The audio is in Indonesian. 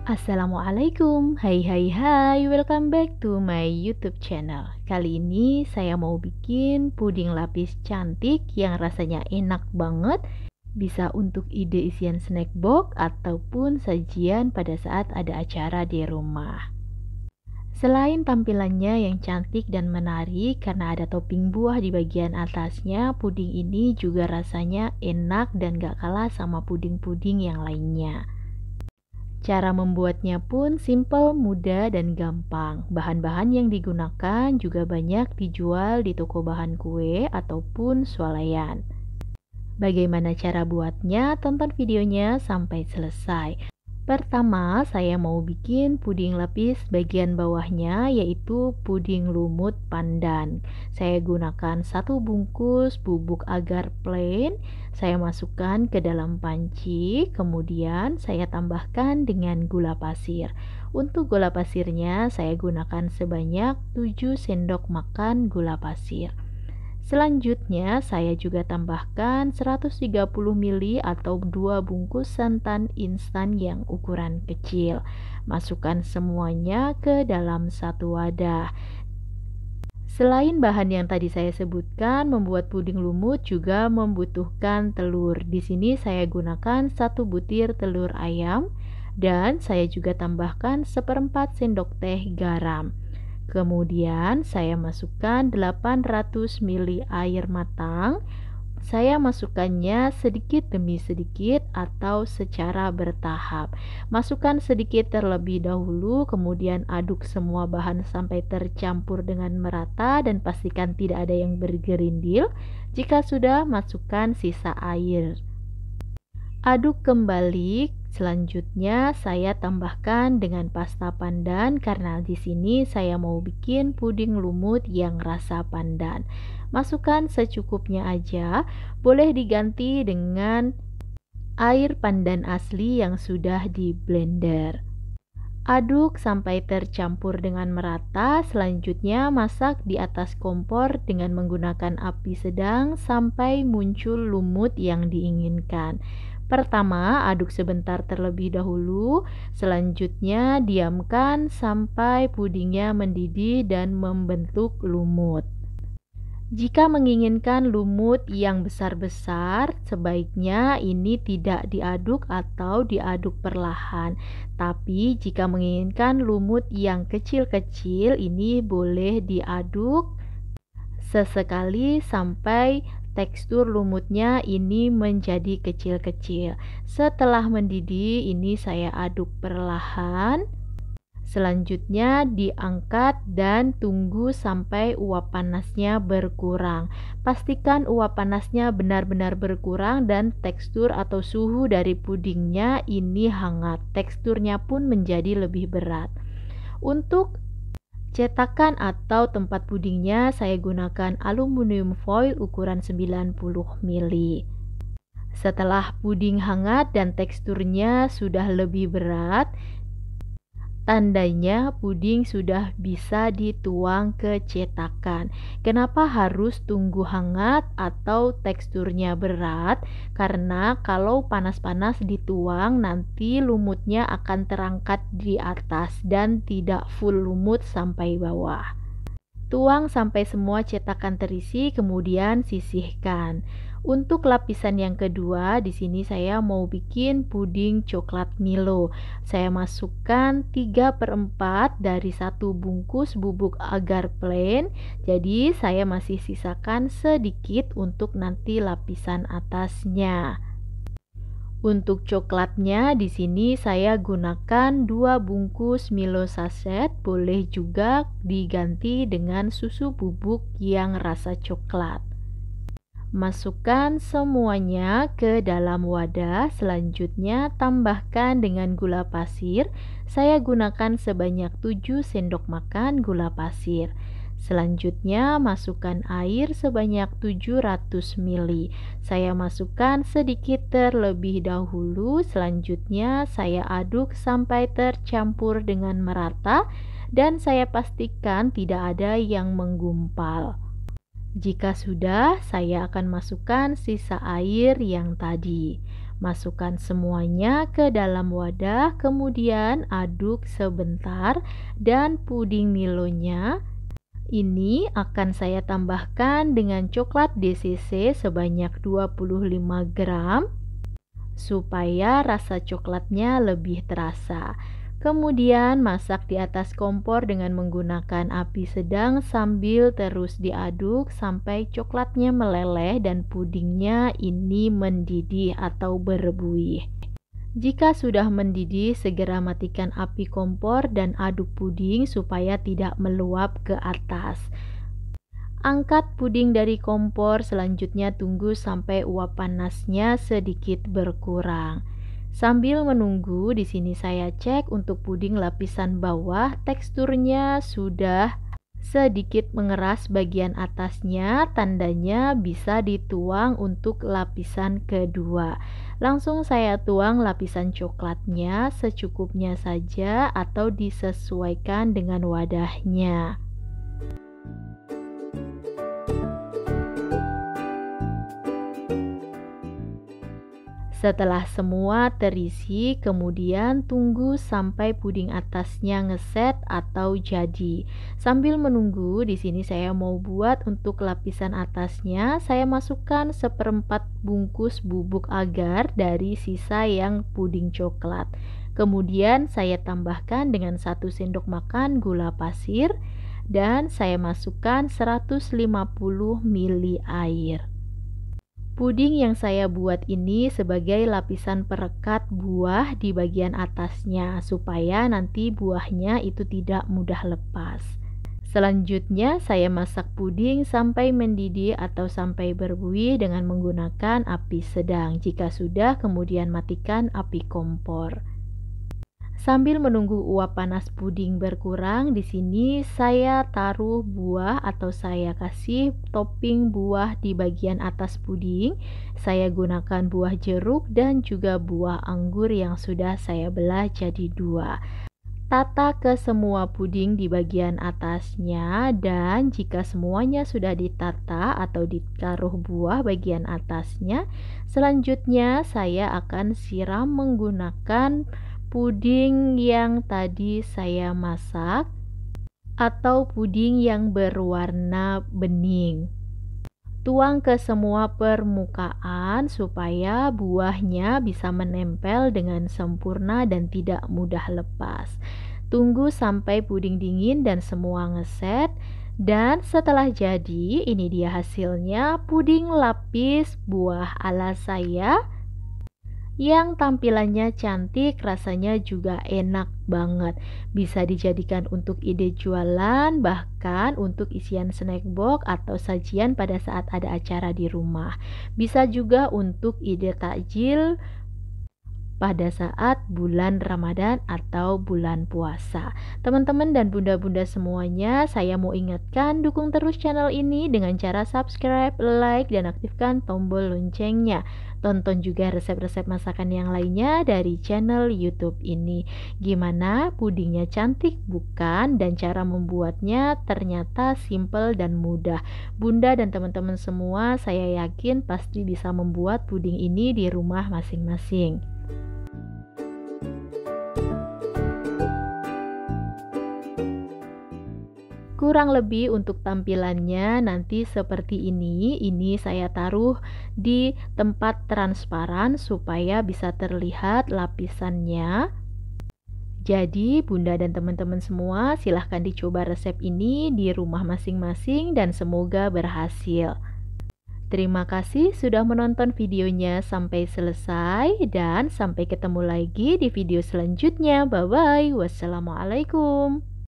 Assalamualaikum, hai hai hai, welcome back to my YouTube channel. Kali ini saya mau bikin puding lapis cantik yang rasanya enak banget. Bisa untuk ide isian snack box ataupun sajian pada saat ada acara di rumah. Selain tampilannya yang cantik dan menarik karena ada topping buah di bagian atasnya, puding ini juga rasanya enak dan gak kalah sama puding-puding yang lainnya. Cara membuatnya pun simple, mudah, dan gampang. Bahan-bahan yang digunakan juga banyak dijual di toko bahan kue ataupun swalayan. Bagaimana cara buatnya? Tonton videonya sampai selesai. Pertama, saya mau bikin puding lapis bagian bawahnya, yaitu puding lumut pandan. Saya gunakan 1 bungkus bubuk agar plain. Saya masukkan ke dalam panci, kemudian saya tambahkan dengan gula pasir. Untuk gula pasirnya, saya gunakan sebanyak 7 sendok makan gula pasir. Selanjutnya, saya juga tambahkan 130 ml atau 2 bungkus santan instan yang ukuran kecil. Masukkan semuanya ke dalam satu wadah. Selain bahan yang tadi saya sebutkan, membuat puding lumut juga membutuhkan telur. Di sini saya gunakan 1 butir telur ayam dan saya juga tambahkan 1/4 sendok teh garam. Kemudian saya masukkan 800 ml air matang. Saya masukkannya sedikit demi sedikit atau secara bertahap. Masukkan sedikit terlebih dahulu, kemudian aduk semua bahan sampai tercampur dengan merata dan pastikan tidak ada yang bergerindil. Jika sudah, masukkan sisa air. Aduk kembali. Selanjutnya saya tambahkan dengan pasta pandan karena di sini saya mau bikin puding lumut yang rasa pandan. Masukkan secukupnya aja, boleh diganti dengan air pandan asli yang sudah di blender. Aduk sampai tercampur dengan merata. Selanjutnya masak di atas kompor dengan menggunakan api sedang sampai muncul lumut yang diinginkan. Pertama, aduk sebentar terlebih dahulu. Selanjutnya, diamkan sampai pudingnya mendidih dan membentuk lumut. Jika menginginkan lumut yang besar-besar, sebaiknya ini tidak diaduk atau diaduk perlahan. Tapi jika menginginkan lumut yang kecil-kecil, ini boleh diaduk sesekali sampai tekstur lumutnya ini menjadi kecil-kecil. Setelah mendidih, ini saya aduk perlahan. Selanjutnya diangkat dan tunggu sampai uap panasnya berkurang. Pastikan uap panasnya benar-benar berkurang dan tekstur atau suhu dari pudingnya ini hangat. Teksturnya pun menjadi lebih berat. Untuk cetakan atau tempat pudingnya saya gunakan aluminium foil ukuran 90 ml. Setelah puding hangat dan teksturnya sudah lebih berat, tandanya puding sudah bisa dituang ke cetakan. Kenapa harus tunggu hangat atau teksturnya berat? Karena kalau panas-panas dituang, nanti lumutnya akan terangkat di atas dan tidak full lumut sampai bawah. Tuang sampai semua cetakan terisi, kemudian sisihkan. Untuk lapisan yang kedua, di sini saya mau bikin puding coklat Milo. Saya masukkan 3/4 dari 1 bungkus bubuk agar plain. Jadi saya masih sisakan sedikit untuk nanti lapisan atasnya. Untuk coklatnya di sini saya gunakan 2 bungkus Milo saset, boleh juga diganti dengan susu bubuk yang rasa coklat. Masukkan semuanya ke dalam wadah, selanjutnya tambahkan dengan gula pasir. Saya gunakan sebanyak 7 sendok makan gula pasir. Selanjutnya masukkan air sebanyak 700 ml. Saya masukkan sedikit terlebih dahulu, selanjutnya saya aduk sampai tercampur dengan merata dan saya pastikan tidak ada yang menggumpal. Jika sudah, saya akan masukkan sisa air yang tadi. Masukkan semuanya ke dalam wadah, kemudian aduk sebentar dan puding Milonya ini akan saya tambahkan dengan coklat DCC sebanyak 25 gram supaya rasa coklatnya lebih terasa. Kemudian masak di atas kompor dengan menggunakan api sedang sambil terus diaduk sampai coklatnya meleleh dan pudingnya ini mendidih atau berbuih. Jika sudah mendidih, segera matikan api kompor dan aduk puding supaya tidak meluap ke atas. Angkat puding dari kompor, selanjutnya tunggu sampai uap panasnya sedikit berkurang. Sambil menunggu, di sini saya cek untuk puding lapisan bawah, teksturnya sudah sedikit mengeras bagian atasnya, tandanya bisa dituang untuk lapisan kedua. Langsung saya tuang lapisan coklatnya secukupnya saja atau disesuaikan dengan wadahnya. Setelah semua terisi, kemudian tunggu sampai puding atasnya ngeset atau jadi. Sambil menunggu, di sini saya mau buat untuk lapisan atasnya, saya masukkan 1/4 bungkus bubuk agar dari sisa yang puding coklat. Kemudian saya tambahkan dengan 1 sendok makan gula pasir dan saya masukkan 150 ml air. Puding yang saya buat ini sebagai lapisan perekat buah di bagian atasnya supaya nanti buahnya itu tidak mudah lepas. Selanjutnya saya masak puding sampai mendidih atau sampai berbuih dengan menggunakan api sedang. Jika sudah, kemudian matikan api kompor. Sambil menunggu uap panas puding berkurang, di sini saya taruh buah atau saya kasih topping buah di bagian atas puding. Saya gunakan buah jeruk dan juga buah anggur yang sudah saya belah jadi 2. Tata ke semua puding di bagian atasnya dan jika semuanya sudah ditata atau ditaruh buah bagian atasnya, selanjutnya saya akan siram menggunakan puding yang tadi saya masak atau puding yang berwarna bening. Tuang ke semua permukaan supaya buahnya bisa menempel dengan sempurna dan tidak mudah lepas. Tunggu sampai puding dingin dan semua ngeset. Dan setelah jadi, ini dia hasilnya puding lapis buah ala saya yang tampilannya cantik, rasanya juga enak banget. Bisa dijadikan untuk ide jualan, bahkan untuk isian snack box atau sajian pada saat ada acara di rumah. Bisa juga untuk ide takjil pada saat bulan Ramadan atau bulan puasa. Teman-teman dan bunda-bunda semuanya, saya mau ingatkan dukung terus channel ini dengan cara subscribe, like, dan aktifkan tombol loncengnya. Tonton juga resep-resep masakan yang lainnya dari channel YouTube ini. Gimana? Pudingnya cantik bukan? Dan cara membuatnya ternyata simple dan mudah. Bunda dan teman-teman semua, saya yakin pasti bisa membuat puding ini di rumah masing-masing. Kurang lebih untuk tampilannya nanti seperti ini. Ini saya taruh di tempat transparan supaya bisa terlihat lapisannya. Jadi bunda dan teman-teman semua silahkan dicoba resep ini di rumah masing-masing dan semoga berhasil. Terima kasih sudah menonton videonya sampai selesai dan sampai ketemu lagi di video selanjutnya. Bye bye. Wassalamualaikum.